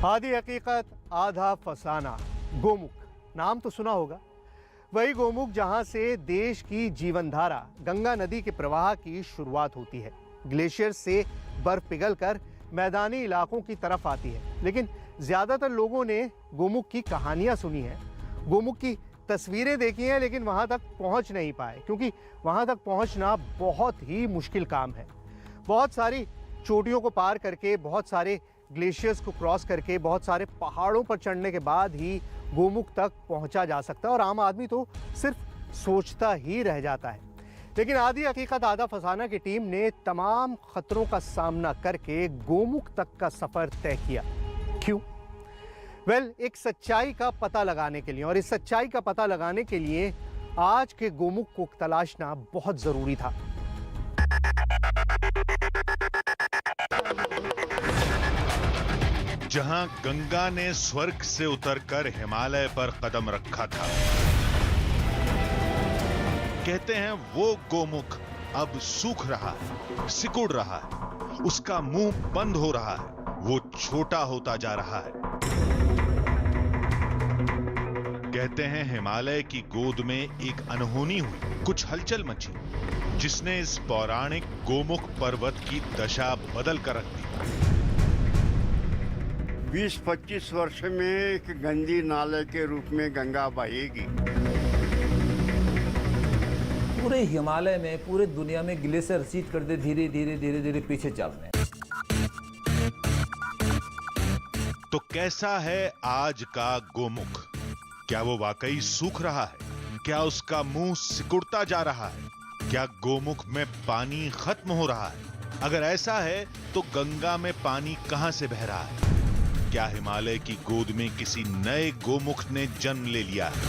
आधी हकीकत आधा फसाना। गोमुख नाम तो सुना होगा, वही गोमुख जहां से देश की जीवनधारा गंगा नदी के प्रवाह की शुरुआत होती है। ग्लेशियर से बर्फ पिघलकर मैदानी इलाकों की तरफ आती है, लेकिन ज्यादातर लोगों ने गोमुख की कहानियां सुनी है, गोमुख की तस्वीरें देखी हैं, लेकिन वहां तक पहुंच नहीं पाए, क्योंकि वहां तक पहुंचना बहुत ही मुश्किल काम है। बहुत सारी चोटियों को पार करके, बहुत सारे ग्लेशियर्स को क्रॉस करके, बहुत सारे पहाड़ों पर चढ़ने के बाद ही गोमुख तक पहुंचा जा सकता है, और आम आदमी तो सिर्फ सोचता ही रह जाता है। लेकिन आधी हकीकत आधा फसाना की टीम ने तमाम खतरों का सामना करके गोमुख तक का सफर तय किया। क्यों? एक सच्चाई का पता लगाने के लिए, और इस सच्चाई का पता लगाने के लिए आज के गोमुख को तलाशना बहुत जरूरी था। जहां गंगा ने स्वर्ग से उतरकर हिमालय पर कदम रखा था, कहते हैं वो गोमुख अब सूख रहा है, सिकुड़ रहा है, उसका मुंह बंद हो रहा है, वो छोटा होता जा रहा है। कहते हैं हिमालय की गोद में एक अनहोनी हुई, कुछ हलचल मची, जिसने इस पौराणिक गोमुख पर्वत की दशा बदल कर रख दी। 20-25 वर्ष में एक गंदी नाले के रूप में गंगा बहेगी। पूरे हिमालय में, पूरे दुनिया में ग्लेशियर रिसीड करते धीरे धीरे धीरे धीरे पीछे चल रहे हैं। तो कैसा है आज का गोमुख? क्या वो वाकई सूख रहा है? क्या उसका मुंह सिकुड़ता जा रहा है? क्या गोमुख में पानी खत्म हो रहा है? अगर ऐसा है तो गंगा में पानी कहां से बह रहा है? क्या हिमालय की गोद में किसी नए गोमुख ने जन्म ले लिया है?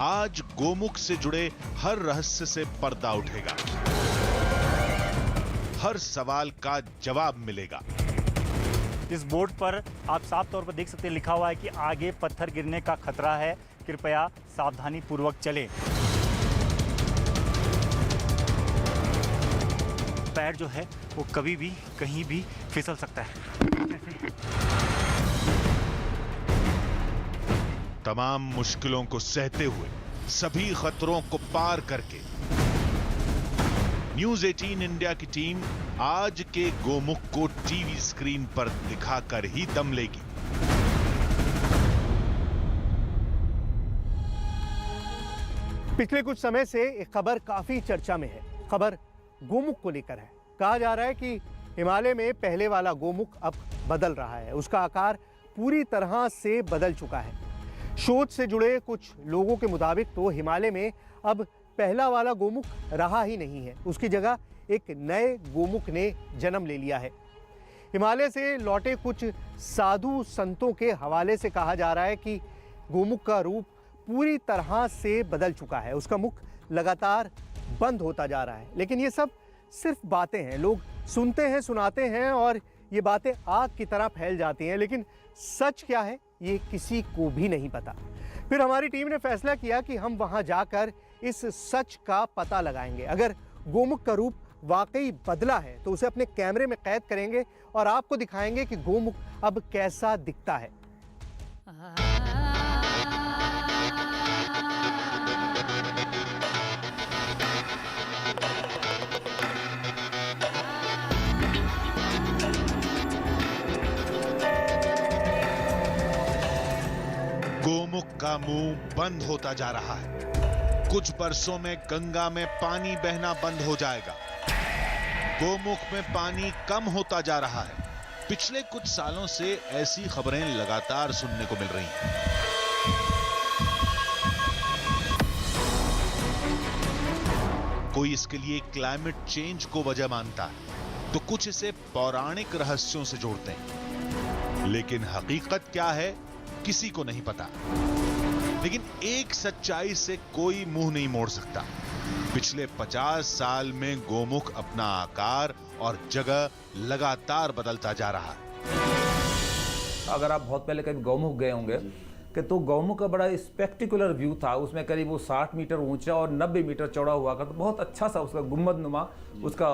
आज गोमुख से जुड़े हर रहस्य से पर्दा उठेगा, हर सवाल का जवाब मिलेगा। इस बोर्ड पर आप साफ तौर पर देख सकते हैं, लिखा हुआ है कि आगे पत्थर गिरने का खतरा है, कृपया सावधानी पूर्वक चलें। पैर जो है वो कभी भी कहीं भी फिसल सकता है। तमाम मुश्किलों को सहते हुए, सभी खतरों को पार करके न्यूज़ 18 इंडिया की टीम आज के गोमुख को टीवी स्क्रीन पर दिखाकर ही दम लेगी। पिछले कुछ समय से एक खबर काफी चर्चा में है। खबर गोमुख को लेकर है। कहा जा रहा है कि हिमालय में पहले वाला गोमुख अब बदल रहा है, उसका आकार पूरी तरह से बदल चुका है। शोध से जुड़े कुछ लोगों के मुताबिक तो हिमालय में अब पहला वाला गोमुख रहा ही नहीं है, उसकी जगह एक नए गोमुख ने जन्म ले लिया है। हिमालय से लौटे कुछ साधु संतों के हवाले से कहा जा रहा है कि गोमुख का रूप पूरी तरह से बदल चुका है, उसका मुख लगातार बंद होता जा रहा है। लेकिन ये सब सिर्फ बातें हैं, लोग सुनते हैं, सुनाते हैं, और ये बातें आग की तरह फैल जाती हैं, लेकिन सच क्या है ये किसी को भी नहीं पता। फिर हमारी टीम ने फैसला किया कि हम वहां जाकर इस सच का पता लगाएंगे। अगर गोमुख का रूप वाकई बदला है तो उसे अपने कैमरे में कैद करेंगे और आपको दिखाएंगे कि गोमुख अब कैसा दिखता है। गोमुख का मुंह बंद होता जा रहा है। कुछ बरसों में गंगा में पानी बहना बंद हो जाएगा। गोमुख में पानी कम होता जा रहा है। पिछले कुछ सालों से ऐसी खबरें लगातार सुनने को मिल रही हैं। कोई इसके लिए क्लाइमेट चेंज को वजह मानता है, तो कुछ इसे पौराणिक रहस्यों से जोड़ते हैं। लेकिन हकीकत क्या है किसी को नहीं पता। लेकिन एक सच्चाई से कोई मुंह नहीं मोड़ सकता। पिछले 50 साल में गोमुख अपना आकार और जगह लगातार बदलता जा रहा है। अगर आप बहुत पहले कभी गौमुख गए होंगे कि तो गौमुख का बड़ा स्पेक्टिकुलर व्यू था। उसमें करीब वो 60 मीटर ऊंचा और 90 मीटर चौड़ा हुआ करता, बहुत अच्छा सा उसका गुम्बदनुमा उसका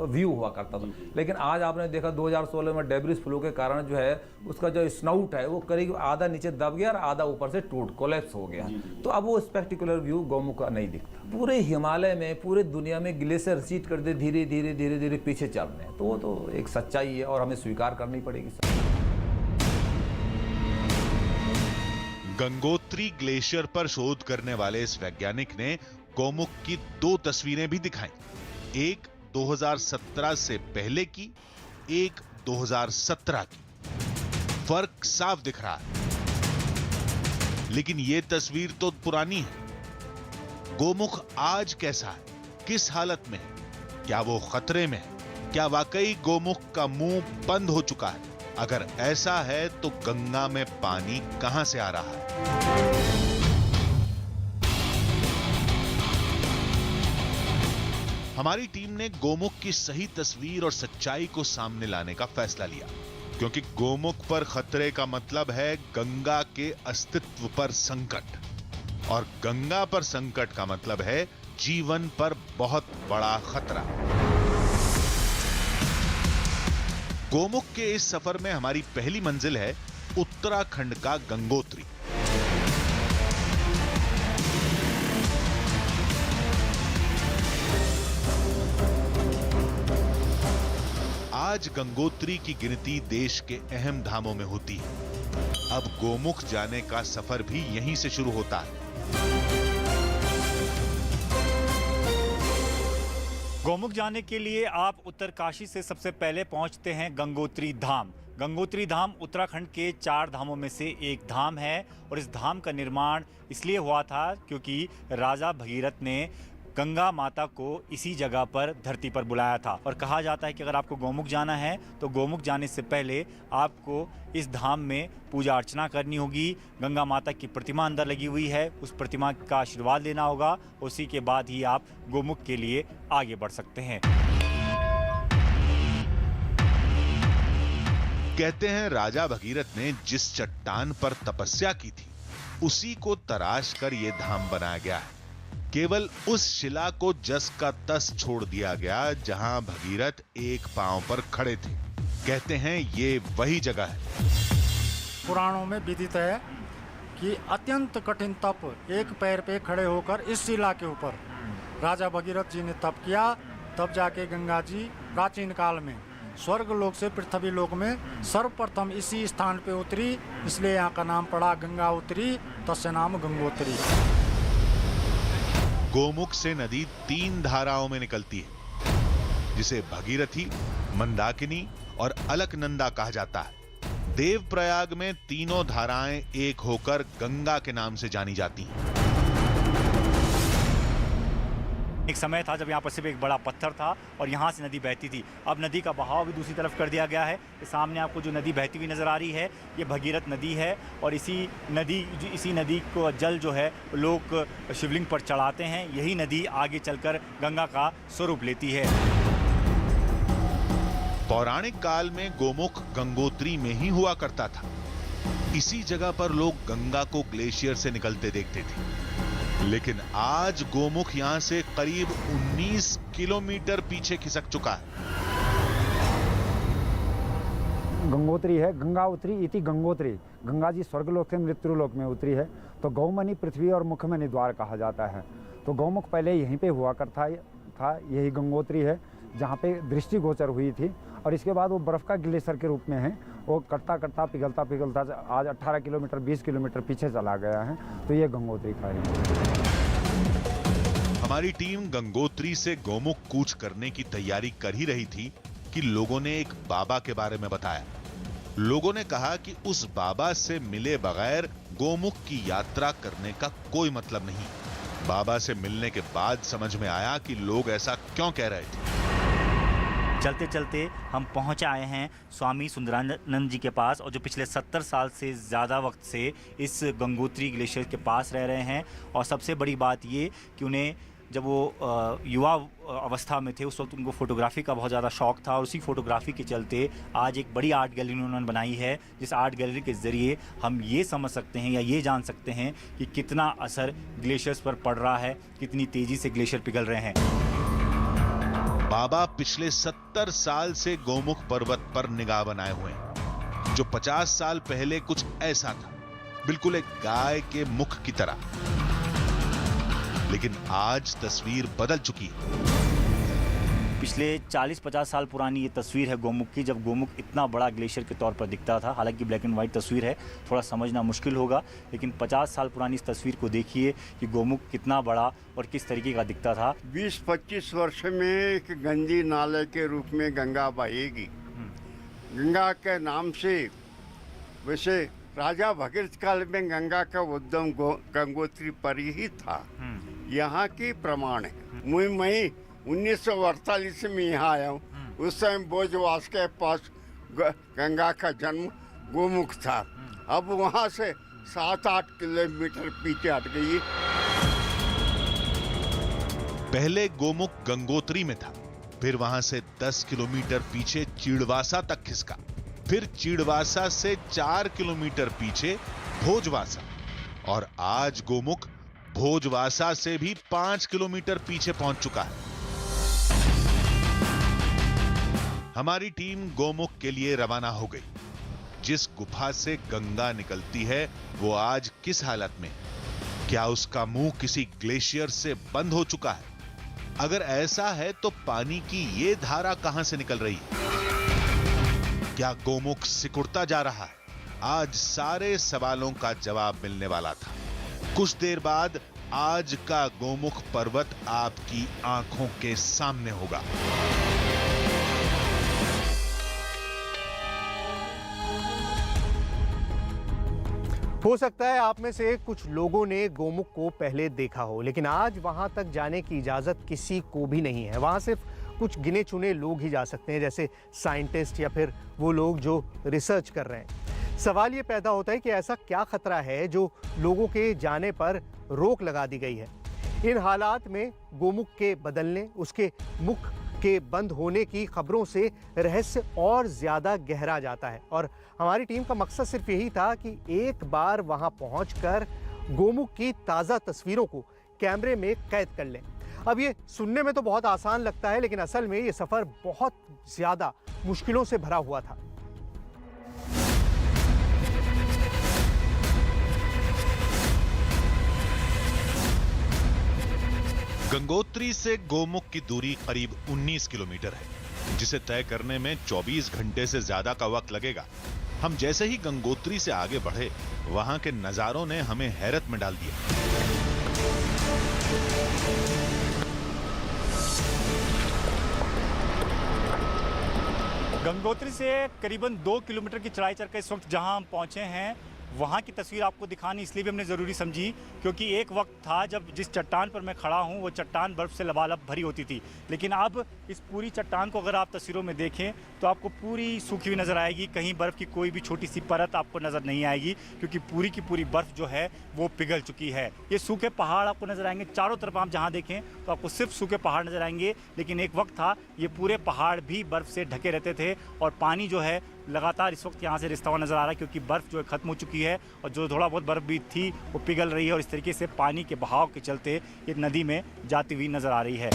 व्यू हुआ करता था। लेकिन आज आपने देखा 2016 में डेब्रिस फ्लो के कारण जो है उसका जो स्नाउट है वो करीब आधा नीचे दब गया और आधा ऊपर से टूट कोलैप्स हो गया। तो अब वो स्पेक्टिकुलर व्यू गौमुख का नहीं दिखता। पूरे हिमालय में, पूरे दुनिया में ग्लेशियर रिसीड करते धीरे धीरे धीरे धीरे पीछे चल रहे हैं। तो वो तो एक सच्चाई है और हमें स्वीकार करनी पड़ेगी। गंगोत्री ग्लेशियर पर शोध करने वाले इस वैज्ञानिक ने गौमुख की 2 तस्वीरें भी दिखाई, एक 2017 से पहले की, एक 2017 की। फर्क साफ दिख रहा है, लेकिन यह तस्वीर तो पुरानी है। गौमुख आज कैसा है, किस हालत में है, क्या वो खतरे में है, क्या वाकई गौमुख का मुंह बंद हो चुका है? अगर ऐसा है तो गंगा में पानी कहां से आ रहा है? हमारी टीम ने गौमुख की सही तस्वीर और सच्चाई को सामने लाने का फैसला लिया, क्योंकि गौमुख पर खतरे का मतलब है गंगा के अस्तित्व पर संकट, और गंगा पर संकट का मतलब है जीवन पर बहुत बड़ा खतरा। गौमुख के इस सफर में हमारी पहली मंजिल है उत्तराखंड का गंगोत्री। आज गंगोत्री की गिनती देश के अहम धामों में होती है। अब गौमुख जाने का सफर भी यहीं से शुरू होता है। गौमुख जाने के लिए आप उत्तरकाशी से सबसे पहले पहुंचते हैं गंगोत्री धाम। गंगोत्री धाम उत्तराखंड के 4 धामों में से एक धाम है और इस धाम का निर्माण इसलिए हुआ था क्योंकि राजा भगीरथ ने गंगा माता को इसी जगह पर धरती पर बुलाया था। और कहा जाता है कि अगर आपको गौमुख जाना है तो गौमुख जाने से पहले आपको इस धाम में पूजा अर्चना करनी होगी। गंगा माता की प्रतिमा अंदर लगी हुई है, उस प्रतिमा का आशीर्वाद लेना होगा, उसी के बाद ही आप गौमुख के लिए आगे बढ़ सकते हैं। कहते हैं राजा भगीरथ ने जिस चट्टान पर तपस्या की थी उसी को तराश कर यह धाम बनाया गया है। केवल उस शिला को जस का तस छोड़ दिया गया जहां भगीरथ एक पांव पर खड़े थे। कहते हैं ये वही जगह है। पुराणों में विदित है कि अत्यंत कठिन तप, एक पैर पे खड़े होकर इस शिला के ऊपर राजा भगीरथ जी ने तप किया। तब जाके गंगा जी प्राचीन काल में स्वर्ग लोक से पृथ्वी लोक में सर्वप्रथम इसी स्थान पे उतरी, इसलिए यहाँ का नाम पड़ा गंगा उतरी, तस्य नाम गंगोत्री। गौमुख से नदी 3 धाराओं में निकलती है, जिसे भगीरथी, मंदाकिनी और अलकनंदा कहा जाता है। देवप्रयाग में तीनों धाराएं एक होकर गंगा के नाम से जानी जाती हैं। एक समय था जब यहाँ पर सिर्फ एक बड़ा पत्थर था और यहाँ से नदी बहती थी। अब नदी का बहाव भी दूसरी तरफ कर दिया गया है। सामने आपको जो नदी बहती हुई नजर आ रही है ये भगीरथ नदी है और इसी नदी को जल जो है लोग शिवलिंग पर चढ़ाते हैं। यही नदी आगे चलकर गंगा का स्वरूप लेती है। पौराणिक काल में गौमुख गंगोत्री में ही हुआ करता था। इसी जगह पर लोग गंगा को ग्लेशियर से निकलते देखते थे। लेकिन आज गौमुख यहां से करीब 19 किलोमीटर पीछे खिसक चुका है। गंगोत्री है, गंगा उतरी इति गंगोत्री। गंगा जी स्वर्गलोक से मृत्युलोक में उतरी है, तो गौमनी पृथ्वी और मुखमनी द्वार कहा जाता है। तो गौमुख पहले यहीं पे हुआ करता था। यही गंगोत्री है जहाँ पे दृष्टिगोचर हुई थी और इसके बाद वो बर्फ का ग्लेशियर के रूप में है। वो कटता कटता पिघलता पिघलता आज 18 किलोमीटर 20 किलोमीटर पीछे चला गया है। तो ये गंगोत्री का है। हमारी टीम गंगोत्री से गौमुख कूच करने की तैयारी कर ही रही थी कि लोगों ने एक बाबा के बारे में बताया। लोगों ने कहा कि उस बाबा से मिले बगैर गौमुख की यात्रा करने का कोई मतलब नहीं। बाबा से मिलने के बाद समझ में आया कि लोग ऐसा क्यों कह रहे थे। चलते चलते हम पहुंच आए हैं स्वामी सुंदरानंद जी के पास, और जो पिछले 70 साल से ज़्यादा वक्त से इस गंगोत्री ग्लेशियर के पास रह रहे हैं। और सबसे बड़ी बात ये कि उन्हें जब वो युवा अवस्था में थे उस वक्त उनको फोटोग्राफी का बहुत ज़्यादा शौक था और उसी फोटोग्राफी के चलते आज एक बड़ी आर्ट गैलरी उन्होंने बनाई है, जिस आर्ट गैलरी के ज़रिए हम ये समझ सकते हैं या ये जान सकते हैं कि कितना असर ग्लेशियर्स पर पड़ रहा है, कितनी तेज़ी से ग्लेशियर पिघल रहे हैं। बाबा पिछले 70 साल से गोमुख पर्वत पर निगाह बनाए हुए हैं, जो 50 साल पहले कुछ ऐसा था, बिल्कुल एक गाय के मुख की तरह। लेकिन आज तस्वीर बदल चुकी है। पिछले 40-50 साल पुरानी ये तस्वीर है गोमुख की, जब गोमुख इतना बड़ा ग्लेशियर के तौर पर दिखता था। हालांकि ब्लैक एंड वाइट तस्वीर है, थोड़ा समझना मुश्किल होगा, लेकिन 50 साल पुरानी इस तस्वीर को देखिए कि गोमुख कितना बड़ा और किस तरीके का दिखता था। 20-25 वर्ष में एक गंदी नाले के रूप में गंगा बहेगी। गंगा के नाम से, वैसे राजा भगीरथ काल में गंगा का उद्गम गंगोत्री पर ही था, यहाँ की प्रमाण है। मैं 1948 में यहाँ आया हूँ, उस समय भोजवास के पास गंगा का जन्म गोमुख था। अब वहाँ से 7-8 किलोमीटर पीछे हट गई। पहले गोमुख गंगोत्री में था, फिर वहां से 10 किलोमीटर पीछे चीड़वासा तक खिसका, फिर चीड़वासा से 4 किलोमीटर पीछे भोजवासा, और आज गोमुख भोजवासा से भी 5 किलोमीटर पीछे पहुंच चुका है। हमारी टीम गोमुख के लिए रवाना हो गई। जिस गुफा से गंगा निकलती है वो आज किस हालत में? क्या उसका मुंह किसी ग्लेशियर से बंद हो चुका है? अगर ऐसा है तो पानी की ये धारा कहां से निकल रही है? क्या गोमुख सिकुड़ता जा रहा है? आज सारे सवालों का जवाब मिलने वाला था। कुछ देर बाद आज का गोमुख पर्वत आपकी आंखों के सामने होगा। हो सकता है आप में से कुछ लोगों ने गोमुख को पहले देखा हो, लेकिन आज वहां तक जाने की इजाजत किसी को भी नहीं है। वहां सिर्फ कुछ गिने चुने लोग ही जा सकते हैं, जैसे साइंटिस्ट या फिर वो लोग जो रिसर्च कर रहे हैं। सवाल ये पैदा होता है कि ऐसा क्या खतरा है जो लोगों के जाने पर रोक लगा दी गई है। इन हालात में गोमुख के बदलने, उसके मुख के बंद होने की खबरों से रहस्य और ज्यादा गहरा जाता है। और हमारी टीम का मकसद सिर्फ यही था कि एक बार वहां पहुंचकर गोमुख की ताज़ा तस्वीरों को कैमरे में कैद कर लें। अब ये सुनने में तो बहुत आसान लगता है, लेकिन असल में ये सफर बहुत ज्यादा मुश्किलों से भरा हुआ था। गंगोत्री से गोमुख की दूरी करीब 19 किलोमीटर है, जिसे तय करने में 24 घंटे से ज्यादा का वक्त लगेगा। हम जैसे ही गंगोत्री से आगे बढ़े, वहां के नजारों ने हमें हैरत में डाल दिया। गंगोत्री से करीबन 2 किलोमीटर की चढ़ाई चढ़कर इस वक्त जहां हम पहुंचे हैं, वहाँ की तस्वीर आपको दिखानी इसलिए भी हमने ज़रूरी समझी क्योंकि एक वक्त था जब जिस चट्टान पर मैं खड़ा हूँ वो चट्टान बर्फ़ से लबालब भरी होती थी, लेकिन अब इस पूरी चट्टान को अगर आप तस्वीरों में देखें तो आपको पूरी सूखी हुई नज़र आएगी। कहीं बर्फ़ की कोई भी छोटी सी परत आपको नज़र नहीं आएगी क्योंकि पूरी की पूरी बर्फ़ जो है वो पिघल चुकी है। ये सूखे पहाड़ आपको नज़र आएंगे, चारों तरफ आप जहाँ देखें तो आपको सिर्फ सूखे पहाड़ नज़र आएंगे, लेकिन एक वक्त था ये पूरे पहाड़ भी बर्फ़ से ढके रहते थे और पानी जो है लगातार इस वक्त यहाँ से रिश्ता हुआ नज़र आ रहा है क्योंकि बर्फ़ जो है ख़त्म हो चुकी है और जो थोड़ा बहुत बर्फ़ भी थी वो पिघल रही है और इस तरीके से पानी के बहाव के चलते ये नदी में जाती हुई नज़र आ रही है।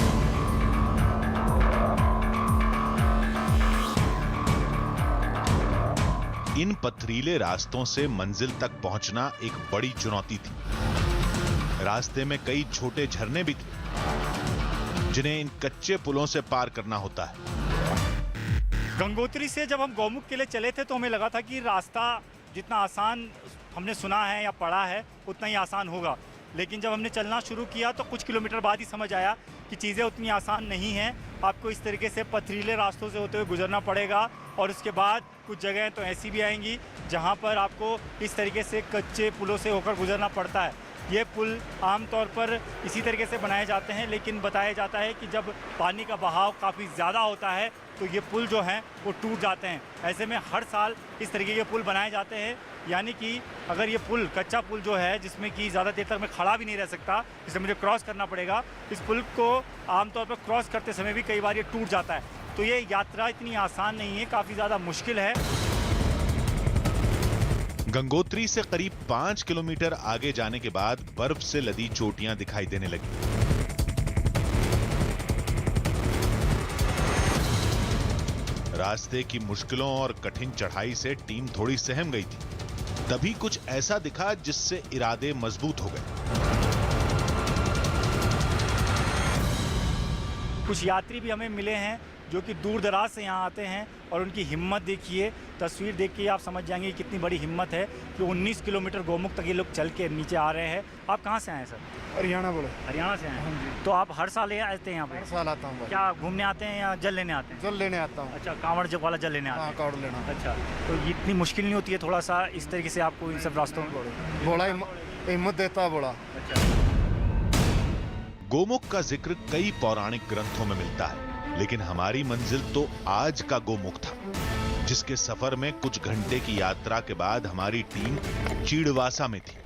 इन पथरीले रास्तों से मंजिल तक पहुंचना एक बड़ी चुनौती थी। रास्ते में कई छोटे झरने भी थे जिन्हें इन कच्चे पुलों से पार करना होता है। गंगोत्री से जब हम गौमुख के लिए चले थे तो हमें लगा था कि रास्ता जितना आसान हमने सुना है या पढ़ा है उतना ही आसान होगा, लेकिन जब हमने चलना शुरू किया तो कुछ किलोमीटर बाद ही समझ आया कि चीज़ें उतनी आसान नहीं हैं। आपको इस तरीके से पथरीले रास्तों से होते हुए गुजरना पड़ेगा और उसके बाद कुछ जगहें तो ऐसी भी आएंगी जहां पर आपको इस तरीके से कच्चे पुलों से होकर गुजरना पड़ता है। ये पुल आमतौर पर इसी तरीके से बनाए जाते हैं, लेकिन बताया जाता है कि जब पानी का बहाव काफ़ी ज़्यादा होता है तो ये पुल जो हैं वो टूट जाते हैं। ऐसे में हर साल इस तरीके के पुल बनाए जाते हैं, यानी कि अगर ये पुल कच्चा पुल जो है जिसमें कि ज़्यादा देर तक मैं खड़ा भी नहीं रह सकता, जिसे मुझे क्रॉस करना पड़ेगा, इस पुल को आमतौर पर क्रॉस करते समय भी कई बार ये टूट जाता है। तो ये यात्रा इतनी आसान नहीं है, काफ़ी ज़्यादा मुश्किल है। गंगोत्री से करीब 5 किलोमीटर आगे जाने के बाद बर्फ से लदी चोटियां दिखाई देने लगी। रास्ते की मुश्किलों और कठिन चढ़ाई से टीम थोड़ी सहम गई थी। तभी कुछ ऐसा दिखा जिससे इरादे मजबूत हो गए। कुछ यात्री भी हमें मिले हैं जो कि दूर दराज से यहाँ आते हैं, और उनकी हिम्मत देखिए, तस्वीर देख के आप समझ जाएंगे कितनी बड़ी हिम्मत है कि 19 किलोमीटर गोमुख तक ये लोग चल के नीचे आ रहे हैं। आप कहाँ से आए हैं सर? हरियाणा बोलो। हरियाणा से आए हैं। तो आप हर साल आते हैं यहाँ पे? हर साल आता हूँ। क्या घूमने आते हैं या जल लेने आते हैं? जल लेने आता हूँ। अच्छा, कांवड़ जब वाला जल लेने आते हैं? कावड़ लेना। अच्छा, तो ये इतनी मुश्किल नहीं होती है थोड़ा सा इस तरीके से आपको इन सब रास्तों में? बोला हिम्मत देता बोला। अच्छा। गोमुख का जिक्र कई पौराणिक ग्रंथों में मिलता है, लेकिन हमारी मंजिल तो आज का गोमुख था, जिसके सफर में कुछ घंटे की यात्रा के बाद हमारी टीम चीड़वासा में थी।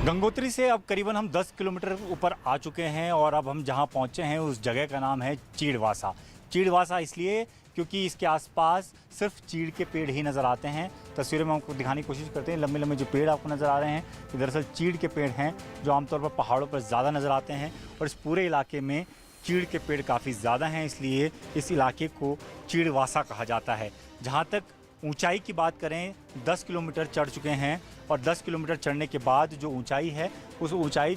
गंगोत्री से अब करीबन हम 10 किलोमीटर ऊपर आ चुके हैं, और अब हम जहां पहुंचे हैं उस जगह का नाम है चीड़वासा। चीड़वासा इसलिए क्योंकि इसके आसपास सिर्फ चीड़ के पेड़ ही नज़र आते हैं। तस्वीरों में आपको दिखाने की कोशिश करते हैं। लंबे लंबे जो पेड़ आपको नज़र आ रहे हैं ये दरअसल चीड़ के पेड़ हैं, जो आमतौर पर पहाड़ों पर ज़्यादा नज़र आते हैं, और इस पूरे इलाके में चीड़ के पेड़ काफ़ी ज़्यादा हैं, इसलिए इस इलाके को चीड़वासा कहा जाता है। जहाँ तक ऊंचाई की बात करें, 10 किलोमीटर चढ़ चुके हैं, और 10 किलोमीटर चढ़ने के बाद जो ऊंचाई है उस ऊंचाई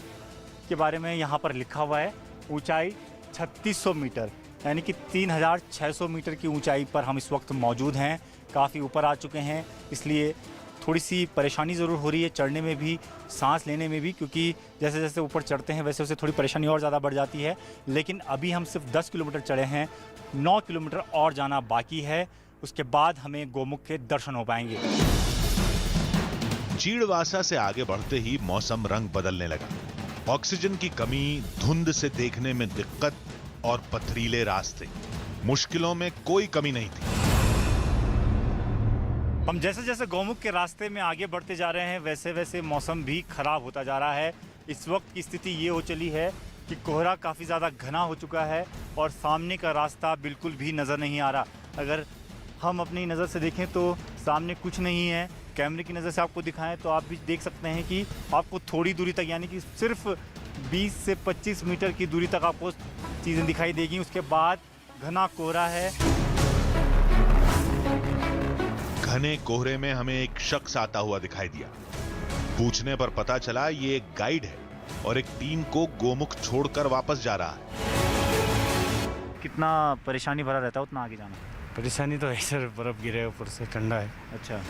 के बारे में यहाँ पर लिखा हुआ है, ऊंचाई 3600 मीटर, यानी कि 3600 मीटर की ऊंचाई पर हम इस वक्त मौजूद हैं। काफ़ी ऊपर आ चुके हैं, इसलिए थोड़ी सी परेशानी ज़रूर हो रही है चढ़ने में भी, सांस लेने में भी, क्योंकि जैसे जैसे ऊपर चढ़ते हैं वैसे वैसे थोड़ी परेशानी और ज़्यादा बढ़ जाती है। लेकिन अभी हम सिर्फ 10 किलोमीटर चढ़े हैं, 9 किलोमीटर और जाना बाकी है, उसके बाद हमें गोमुख के दर्शन हो पाएंगे। चीड़वासा से आगे बढ़ते ही मौसम रंग बदलने लगा। ऑक्सीजन की कमी, धुंध से देखने में दिक्कत और पथरीले रास्ते, मुश्किलों में कोई कमी नहीं थी। हम जैसे जैसे गोमुख के रास्ते में आगे बढ़ते जा रहे हैं वैसे वैसे मौसम भी खराब होता जा रहा है। इस वक्त की स्थिति ये हो चली है कि कोहरा काफ़ी ज़्यादा घना हो चुका है, और सामने का रास्ता बिल्कुल भी नज़र नहीं आ रहा। अगर हम अपनी नज़र से देखें तो सामने कुछ नहीं है, कैमरे की नज़र से आपको दिखाएं तो आप भी देख सकते हैं कि आपको थोड़ी दूरी तक, यानी कि सिर्फ 20 से 25 मीटर की दूरी तक आपको चीज़ें दिखाई देगी। उसके बाद घना कोहरा है। घने कोहरे में हमें एक शख्स आता हुआ दिखाई दिया। पूछने पर पता चला ये एक गाइड है और एक टीम को गोमुख छोड़कर वापस जा रहा है। कितना परेशानी भरा रहता है उतना आगे जाना? परेशानी तो है सर, बर्फ गिरे ऊपर से, ठंडा है। अच्छा,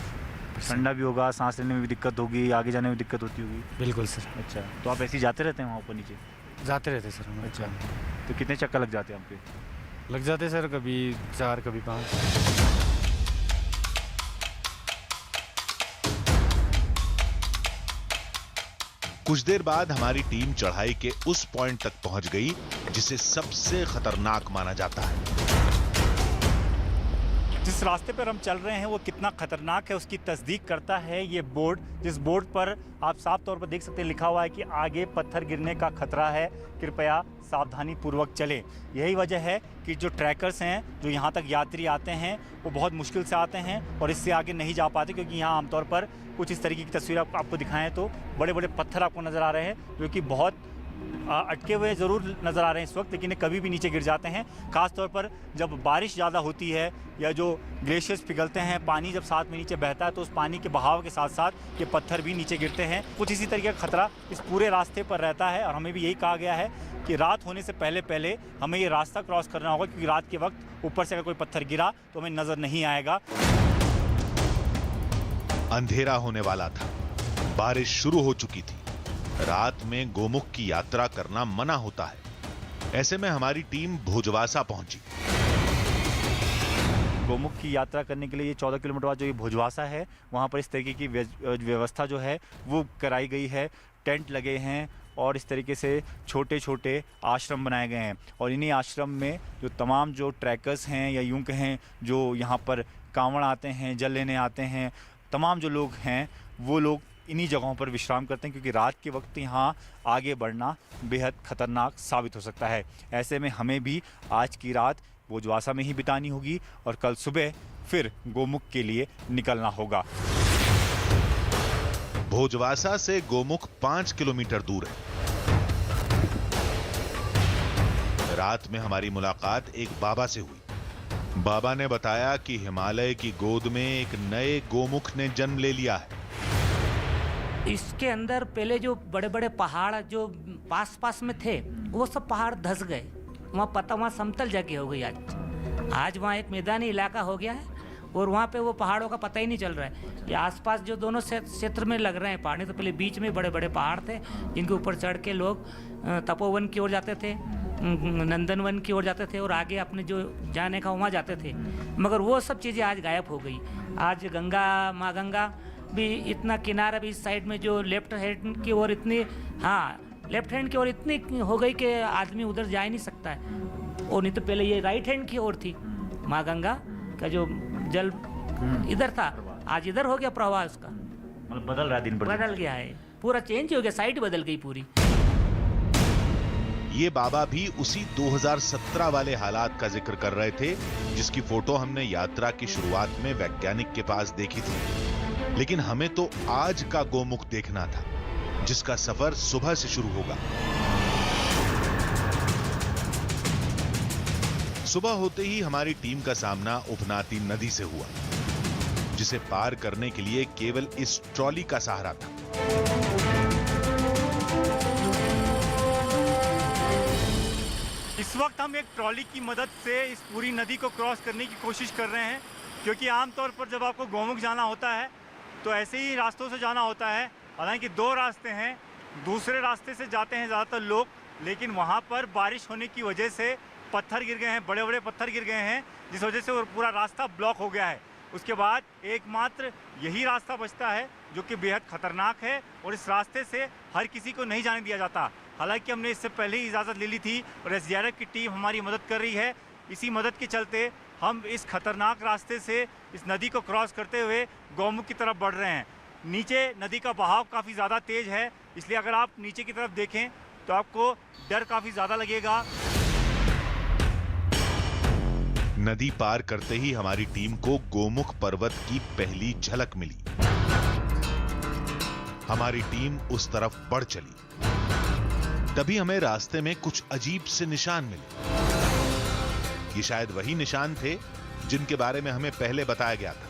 ठंडा भी होगा, सांस लेने में भी दिक्कत होगी, आगे जाने में दिक्कत होती होगी? बिल्कुल सर। अच्छा, तो आप ऐसे ही जाते रहते हैं वहाँ ऊपर नीचे? जाते रहते सर हम। अच्छा, तो कितने चक्कर लग जाते हैं आप पे? लग जाते सर, कभी 4 कभी 5। कुछ देर बाद हमारी टीम चढ़ाई के उस पॉइंट तक पहुंच गई जिसे सबसे खतरनाक माना जाता है। जिस रास्ते पर हम चल रहे हैं वो कितना खतरनाक है उसकी तस्दीक करता है ये बोर्ड, जिस बोर्ड पर आप साफ तौर पर देख सकते हैं लिखा हुआ है कि आगे पत्थर गिरने का खतरा है, कृपया सावधानी पूर्वक चलें। यही वजह है कि जो ट्रैकर्स हैं, जो यहाँ तक यात्री आते हैं, वो बहुत मुश्किल से आते हैं और इससे आगे नहीं जा पाते, क्योंकि यहाँ आमतौर पर कुछ इस तरीके की तस्वीर आपको दिखाएं तो बड़े बड़े पत्थर आपको नज़र आ रहे हैं, जो कि बहुत अटके हुए ज़रूर नज़र आ रहे हैं इस वक्त, लेकिन कभी भी नीचे गिर जाते हैं। ख़ास तौर पर जब बारिश ज़्यादा होती है या जो ग्लेशियर्स पिघलते हैं, पानी जब साथ में नीचे बहता है तो उस पानी के बहाव के साथ साथ ये पत्थर भी नीचे गिरते हैं। कुछ इसी तरीके का खतरा इस पूरे रास्ते पर रहता है, और हमें भी यही कहा गया है कि रात होने से पहले पहले हमें ये रास्ता क्रॉस करना होगा, क्योंकि रात के वक्त ऊपर से अगर कोई पत्थर गिरा तो हमें नज़र नहीं आएगा। अंधेरा होने वाला था, बारिश शुरू हो चुकी थी, रात में गोमुख की यात्रा करना मना होता है। ऐसे में हमारी टीम भोजवासा पहुंची। गोमुख की यात्रा करने के लिए ये 14 किलोमीटर बाद जो ये भोजवासा है, वहाँ पर इस तरीके की व्यवस्था जो है वो कराई गई है। टेंट लगे हैं और इस तरीके से छोटे छोटे आश्रम बनाए गए हैं। और इन्हीं आश्रम में जो तमाम जो ट्रैकर्स हैं या यूं कहें जो यहाँ पर कांवड़ आते हैं, जल लेने आते हैं, तमाम जो लोग हैं वो लोग इन्हीं जगहों पर विश्राम करते हैं, क्योंकि रात के वक्त यहाँ आगे बढ़ना बेहद ख़तरनाक साबित हो सकता है। ऐसे में हमें भी आज की रात भोजवासा में ही बितानी होगी और कल सुबह फिर गोमुख के लिए निकलना होगा। भोजवासा से गोमुख 5 किलोमीटर दूर है। रात में हमारी मुलाकात एक बाबा से हुई। बाबा ने बताया कि हिमालय की गोद में एक नए गोमुख ने जन्म ले लिया है। इसके अंदर पहले जो बड़े बड़े पहाड़ जो पास पास में थे वो सब पहाड़ धंस गए, वहाँ समतल जगह हो गई। आज वहाँ एक मैदानी इलाका हो गया है और वहाँ पे वो पहाड़ों का पता ही नहीं चल रहा है। ये आसपास जो दोनों क्षेत्र में लग रहे हैं पहाड़, तो पहले बीच में बड़े बड़े पहाड़ थे जिनके ऊपर चढ़ के लोग तपोवन की ओर जाते थे, नंदनवन की ओर जाते थे और आगे अपने जो जाने का वहाँ जाते थे। मगर वो सब चीज़ें आज गायब हो गई। आज गंगा, माँ गंगा भी इतना किनारा भी इस साइड में जो लेफ्ट हैंड की ओर इतनी, लेफ्ट हैंड की ओर इतनी हो गई कि आदमी उधर जा ही नहीं सकता है। और नहीं तो पहले ये राइट हैंड की ओर थी, माँ गंगा का जो जल इधर था, आज इधर हो गया प्रवाह उसका। मतलब बदल रहा है दिन पर दिन। बदल गया है, पूरा चेंज हो गया, साइड बदल गई पूरी। ये बाबा भी उसी 2017 वाले हालात का जिक्र कर रहे थे जिसकी फोटो हमने यात्रा की शुरुआत में वैज्ञानिक के पास देखी थी। लेकिन हमें तो आज का गोमुख देखना था जिसका सफर सुबह से शुरू होगा। सुबह होते ही हमारी टीम का सामना उपनाती नदी से हुआ, जिसे पार करने के लिए केवल इस ट्रॉली का सहारा था। इस वक्त हम एक ट्रॉली की मदद से इस पूरी नदी को क्रॉस करने की कोशिश कर रहे हैं, क्योंकि आमतौर पर जब आपको गोमुख जाना होता है तो ऐसे ही रास्तों से जाना होता है। हालांकि 2 रास्ते हैं, दूसरे रास्ते से जाते हैं ज़्यादातर लोग, लेकिन वहाँ पर बारिश होने की वजह से पत्थर गिर गए हैं, बड़े बड़े पत्थर गिर गए हैं, जिस वजह से वो पूरा रास्ता ब्लॉक हो गया है। उसके बाद एकमात्र यही रास्ता बचता है जो कि बेहद ख़तरनाक है और इस रास्ते से हर किसी को नहीं जाने दिया जाता। हालांकि हमने इससे पहले ही इजाज़त ले ली थी और एसडीआरएफ की टीम हमारी मदद कर रही है। इसी मदद के चलते हम इस खतरनाक रास्ते से इस नदी को क्रॉस करते हुए गौमुख की तरफ बढ़ रहे हैं। नीचे नदी का बहाव काफ़ी ज़्यादा तेज़ है, इसलिए अगर आप नीचे की तरफ देखें तो आपको डर काफ़ी ज़्यादा लगेगा। नदी पार करते ही हमारी टीम को गोमुख पर्वत की पहली झलक मिली। हमारी टीम उस तरफ बढ़ चली। तभी हमें रास्ते में कुछ अजीब से निशान मिले। ये शायद वही निशान थे जिनके बारे में हमें पहले बताया गया था।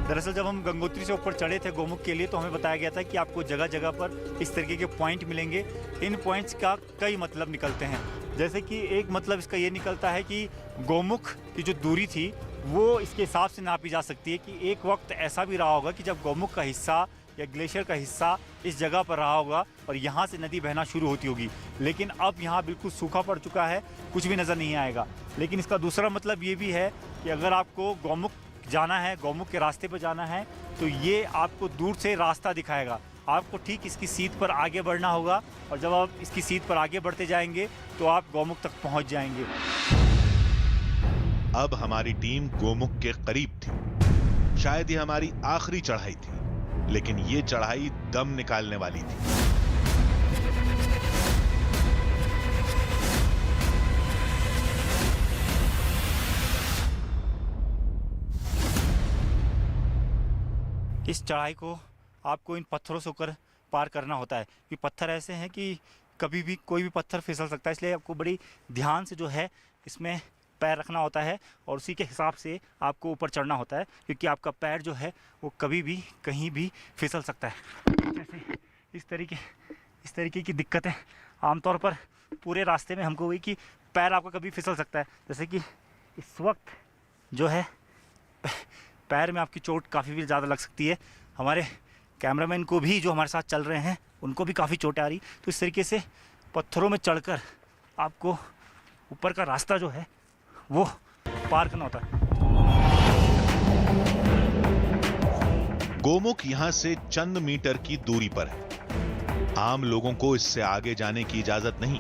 दरअसल जब हम गंगोत्री से ऊपर चढ़े थे गोमुख के लिए तो हमें बताया गया था कि आपको जगह जगह पर इस तरीके के पॉइंट मिलेंगे। इन पॉइंट्स का कई मतलब निकलते हैं। जैसे कि एक मतलब इसका ये निकलता है कि गोमुख की जो दूरी थी वो इसके हिसाब से नापी जा सकती है कि एक वक्त ऐसा भी रहा होगा कि जब गोमुख का हिस्सा या ग्लेशियर का हिस्सा इस जगह पर रहा होगा और यहाँ से नदी बहना शुरू होती होगी। लेकिन अब यहाँ बिल्कुल सूखा पड़ चुका है, कुछ भी नज़र नहीं आएगा। लेकिन इसका दूसरा मतलब ये भी है कि अगर आपको गौमुख जाना है, गौमुख के रास्ते पर जाना है, तो ये आपको दूर से रास्ता दिखाएगा। आपको ठीक इसकी सीध पर आगे बढ़ना होगा और जब आप इसकी सीध पर आगे बढ़ते जाएंगे तो आप गौमुख तक पहुँच जाएंगे। अब हमारी टीम गोमुख के करीब थी। शायद ये हमारी आखिरी चढ़ाई थी, लेकिन ये चढ़ाई दम निकालने वाली थी। इस चढ़ाई को आपको इन पत्थरों से होकर पार करना होता है, कि पत्थर ऐसे हैं कि कभी भी कोई भी पत्थर फिसल सकता है। इसलिए आपको बड़ी ध्यान से जो है इसमें पैर रखना होता है और उसी के हिसाब से आपको ऊपर चढ़ना होता है, क्योंकि आपका पैर जो है वो कभी भी कहीं भी फिसल सकता है। जैसे इस तरीके की दिक्कतें आमतौर पर पूरे रास्ते में हमको हुई कि पैर आपका कभी फिसल सकता है। जैसे कि इस वक्त जो है पैर में आपकी चोट काफ़ी भी ज़्यादा लग सकती है। हमारे कैमरामैन को भी जो हमारे साथ चल रहे हैं उनको भी काफ़ी चोटें आ रही। तो इस तरीके से पत्थरों में चढ़कर आपको ऊपर का रास्ता जो है वो पार करना होता है। गोमुख यहां से चंद मीटर की दूरी पर है। आम लोगों को इससे आगे जाने की इजाजत नहीं,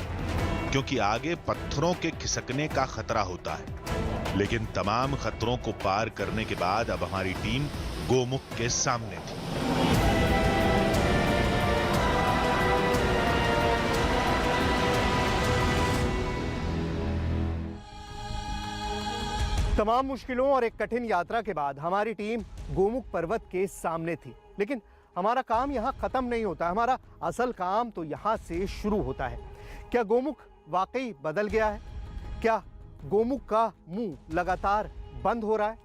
क्योंकि आगे पत्थरों के खिसकने का खतरा होता है। लेकिन तमाम खतरों को पार करने के बाद अब हमारी टीम गोमुख के सामने थी। तमाम मुश्किलों और एक कठिन यात्रा के बाद हमारी टीम गोमुख पर्वत के सामने थी। लेकिन हमारा काम यहाँ खत्म नहीं होता, हमारा असल काम तो यहाँ से शुरू होता है। क्या गोमुख वाकई बदल गया है? क्या गोमुख का मुंह लगातार बंद हो रहा है?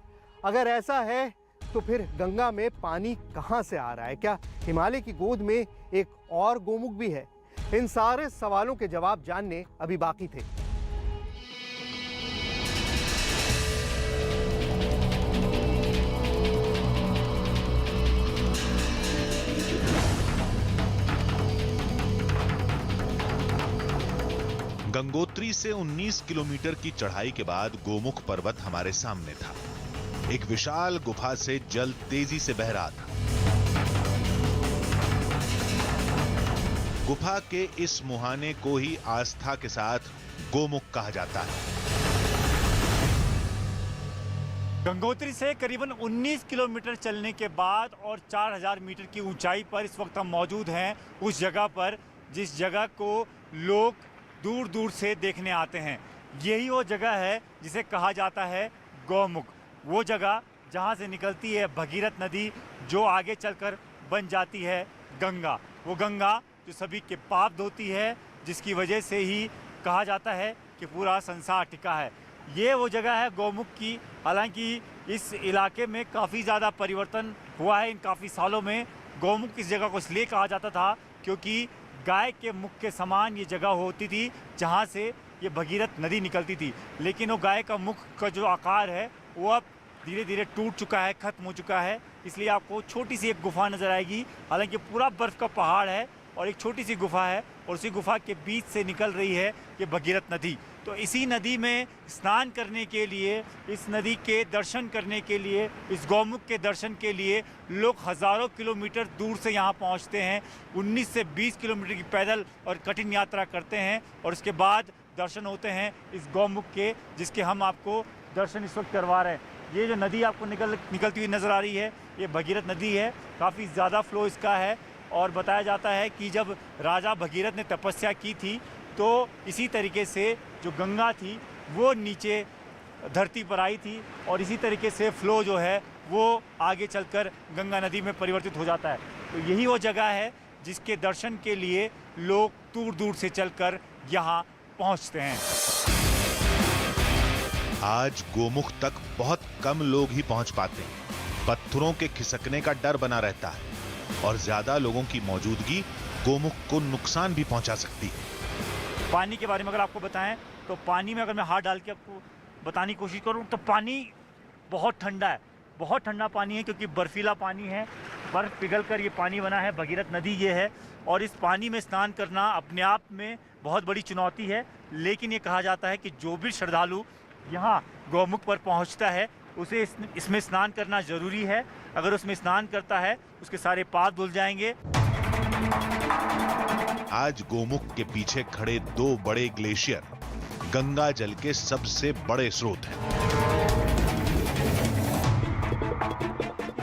अगर ऐसा है तो फिर गंगा में पानी कहाँ से आ रहा है? क्या हिमालय की गोद में एक और गोमुख भी है? इन सारे सवालों के जवाब जानने अभी बाकी थे। गंगोत्री से 19 किलोमीटर की चढ़ाई के बाद गोमुख पर्वत हमारे सामने था। एक विशाल गुफा से जल तेजी से बह रहा था। गुफा के इस मुहाने को ही आस्था के साथ गोमुख कहा जाता है। गंगोत्री से करीबन 19 किलोमीटर चलने के बाद और 4000 मीटर की ऊंचाई पर इस वक्त हम मौजूद हैं, उस जगह पर जिस जगह को लोग दूर दूर से देखने आते हैं। यही वो जगह है जिसे कहा जाता है गौमुख। वो जगह जहाँ से निकलती है भगीरथ नदी, जो आगे चलकर बन जाती है गंगा। वो गंगा जो सभी के पाप धोती है, जिसकी वजह से ही कहा जाता है कि पूरा संसार टिका है। ये वो जगह है गौमुख की। हालांकि इस इलाके में काफ़ी ज़्यादा परिवर्तन हुआ है इन काफ़ी सालों में। गौमुख इस जगह को इसलिए कहा जाता था क्योंकि गाय के मुख के समान ये जगह होती थी जहाँ से ये भगीरथ नदी निकलती थी। लेकिन वो गाय का मुख का जो आकार है वो अब धीरे धीरे टूट चुका है, ख़त्म हो चुका है। इसलिए आपको छोटी सी एक गुफा नज़र आएगी। हालांकि पूरा बर्फ़ का पहाड़ है और एक छोटी सी गुफा है और उसी गुफा के बीच से निकल रही है ये भगीरथ नदी। तो इसी नदी में स्नान करने के लिए, इस नदी के दर्शन करने के लिए, इस गौमुख के दर्शन के लिए लोग हज़ारों किलोमीटर दूर से यहाँ पहुँचते हैं। 19 से 20 किलोमीटर की पैदल और कठिन यात्रा करते हैं और उसके बाद दर्शन होते हैं इस गौमुख के, जिसके हम आपको दर्शन इस वक्त करवा रहे हैं। ये जो नदी आपको निकलती हुई नज़र आ रही है, ये भगीरथ नदी है। काफ़ी ज़्यादा फ्लो इसका है और बताया जाता है कि जब राजा भगीरथ ने तपस्या की थी तो इसी तरीके से जो गंगा थी वो नीचे धरती पर आई थी और इसी तरीके से फ्लो जो है वो आगे चलकर गंगा नदी में परिवर्तित हो जाता है। तो यही वो जगह है जिसके दर्शन के लिए लोग दूर दूर से चलकर यहाँ पहुँचते हैं। आज गोमुख तक बहुत कम लोग ही पहुंच पाते हैं। पत्थरों के खिसकने का डर बना रहता है और ज्यादा लोगों की मौजूदगी गोमुख को नुकसान भी पहुंचा सकती है। पानी के बारे में अगर आपको बताएं तो पानी में अगर मैं हाथ डाल के आपको बताने की कोशिश करूं तो पानी बहुत ठंडा है, बहुत ठंडा पानी है क्योंकि बर्फीला पानी है। बर्फ़ पिघलकर ये पानी बना है, भगीरथ नदी ये है। और इस पानी में स्नान करना अपने आप में बहुत बड़ी चुनौती है। लेकिन ये कहा जाता है कि जो भी श्रद्धालु यहाँ गौमुख पर पहुँचता है उसे इसमें स्नान करना ज़रूरी है। अगर उसमें स्नान करता है उसके सारे पाप धुल जाएंगे। आज गोमुख के पीछे खड़े दो बड़े ग्लेशियर गंगा जल के सबसे बड़े स्रोत हैं।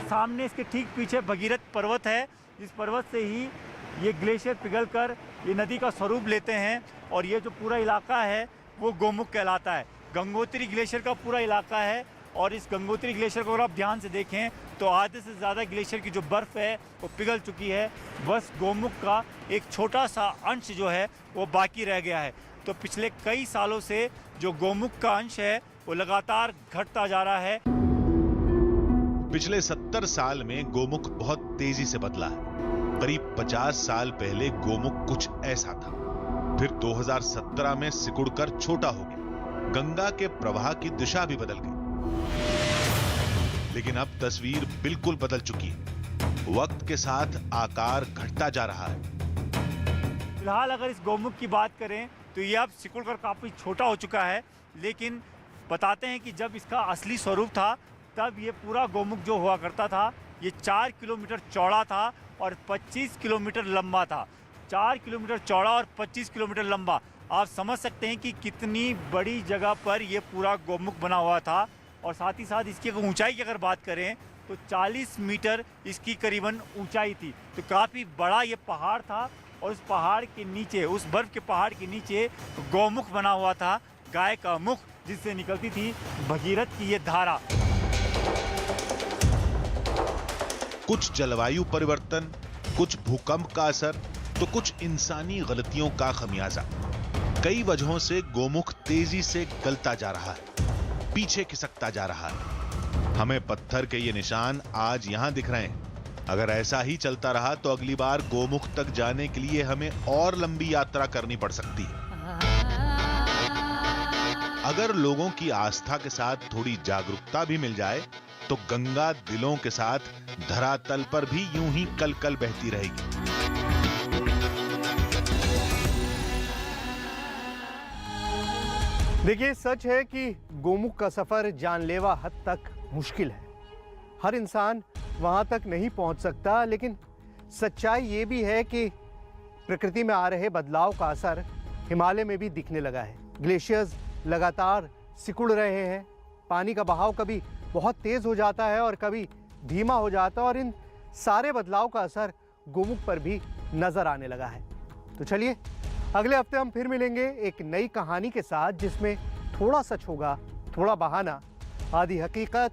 सामने इसके ठीक पीछे भगीरथ पर्वत है, जिस पर्वत से ही ये ग्लेशियर पिघलकर ये नदी का स्वरूप लेते हैं और ये जो पूरा इलाका है वो गोमुख कहलाता है। गंगोत्री ग्लेशियर का पूरा इलाका है और इस गंगोत्री ग्लेशियर को अगर आप ध्यान से देखें तो आधे से ज़्यादा ग्लेशियर की जो बर्फ़ है वो पिघल चुकी है। बस गोमुख का एक छोटा सा अंश जो है वो बाकी रह गया है। तो पिछले कई सालों से जो गोमुख का अंश है वो लगातार घटता जा रहा है। पिछले 70 साल में गोमुख बहुत तेजी से बदला है। करीब 50 साल पहले गोमुख कुछ ऐसा था, फिर 2017 में सिकुड़कर छोटा हो गया। गंगा के प्रवाह की दिशा भी बदल गई। लेकिन अब तस्वीर बिल्कुल बदल चुकी है। वक्त के साथ आकार घटता जा रहा है। फिलहाल अगर इस गौमुख की बात करें तो ये अब सिकुड़कर काफ़ी छोटा हो चुका है। लेकिन बताते हैं कि जब इसका असली स्वरूप था तब ये पूरा गौमुख जो हुआ करता था ये 4 किलोमीटर चौड़ा था और 25 किलोमीटर लंबा था। 4 किलोमीटर चौड़ा और 25 किलोमीटर लंबा। आप समझ सकते हैं कि कितनी बड़ी जगह पर ये पूरा गोमुख बना हुआ था। और साथ ही साथ इसकी ऊंचाई की अगर बात करें तो 40 मीटर इसकी करीबन ऊंचाई थी। तो काफ़ी बड़ा ये पहाड़ था और उस पहाड़ के नीचे, उस बर्फ के पहाड़ के नीचे गौमुख बना हुआ था, गाय का मुख जिससे निकलती थी भगीरथ की ये धारा। कुछ जलवायु परिवर्तन, कुछ भूकंप का असर, तो कुछ इंसानी गलतियों का खमियाजा। कई वजहों से गोमुख तेजी से गलता जा रहा है, पीछे खिसकता जा रहा है। हमें पत्थर के ये निशान आज यहां दिख रहे हैं। अगर ऐसा ही चलता रहा तो अगली बार गोमुख तक जाने के लिए हमें और लंबी यात्रा करनी पड़ सकती है। अगर लोगों की आस्था के साथ थोड़ी जागरूकता भी मिल जाए तो गंगा दिलों के साथ धरातल पर भी यूं ही कल-कल बहती रहेगी। देखिए, सच है कि गोमुख का सफर जानलेवा हद तक मुश्किल है। हर इंसान वहां तक नहीं पहुंच सकता, लेकिन सच्चाई ये भी है कि प्रकृति में आ रहे बदलाव का असर हिमालय में भी दिखने लगा है। ग्लेशियर्स लगातार सिकुड़ रहे हैं, पानी का बहाव कभी बहुत तेज हो जाता है और कभी धीमा हो जाता है, और इन सारे बदलाव का असर गोमुख पर भी नजर आने लगा है। तो चलिए, अगले हफ्ते हम फिर मिलेंगे एक नई कहानी के साथ, जिसमें थोड़ा सच होगा, थोड़ा बहाना, आधी हकीकत